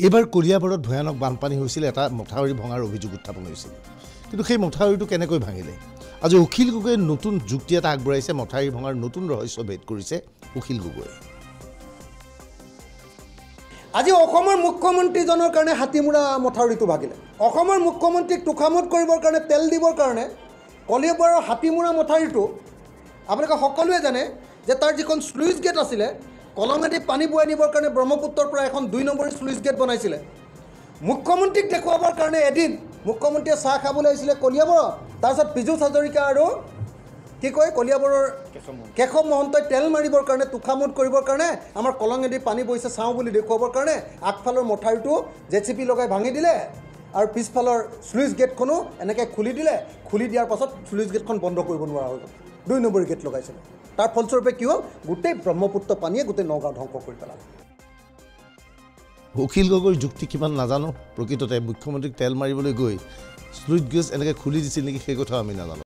এইবাৰ কলিয়াবৰত ভয়ানক বানপানী হৈছিল এটা মথাউৰি ভঙাৰ অভিযোগ উত্থাপন হৈছিল কিন্তু সেই মথাউৰিটো কেনেকৈ ভাঙিলে আজি অখিল গগৈয়ে নতুন যুক্তি এটা আগবঢ়াইছে মথাউৰি ভঙাৰ নতুন ৰহস্য ভেদ কৰিছে অখিল গগৈয়ে আজি অসমৰ মুখ্যমন্ত্ৰীজনৰ কাৰণে হাতীমুৰা মথাউৰিটো ভাগিলে অসমৰ মুখ্যমন্ত্ৰীক তুখামত কৰিবৰ কাৰণে তেল দিবৰ কাৰণে কলিয়াবৰৰ হাতীমুৰা মথাউৰিটো আপোনালোকে সকলোৱে জানে যে তাৰ যিখন স্লুইচ গেট আছিলে কলঙেদি পানী বৈ নিবৰ কাৰণে ব্ৰহ্মপুত্ৰৰ পৰা এখন 2 নম্বৰী স্লুইচ গেট বনাইছিলে মুখ্যমন্ত্ৰীক দেখুৱাবৰ কাৰণে এদিন মুখ্যমন্ত্ৰীয়ে চাহ খাবলৈ আহিছিলে কলিয়াবৰত তাৰপিছত পীযুষ হাজৰিকা আৰু কি কয় কলিয়াবৰৰ কেশৱ মহন্তই তেল মাৰিবৰ কাৰণে তুখামত কৰিবৰ কাৰণে আমাৰ কলঙেদি পানী বৈছে চাওঁ বুলি দেখুৱাবৰ কাৰণে আগফালৰ মথাউৰিটো জেচিপি লগাই ভাঙি দিলে আৰু পিছফালৰ স্লুইচ গেটখনো এনেকৈ খুলি দিলে খুলি দিয়াৰ পাছত স্লুইচ গেটখন বন্ধ কৰিব নোৱাৰা হৈ গ'ল 2 নম্বৰী গেট লগাইছিলে তাৰ ফলস্বৰূপে কি হ'ল গোটেই ব্ৰহ্মপুত্ৰ পানীয়ে গোটেই নগাঁও ধ্বংস কৰি পেলালে অখিল গগৈৰ যুক্তি কিমান নাজানো প্ৰকৃততে মুখ্যমন্ত্ৰীক তেল মাৰিবলৈ গৈ স্লুইচ গেট এনেকৈ খুলি দিছিল নেকি সেই কথাও আমি নাজানো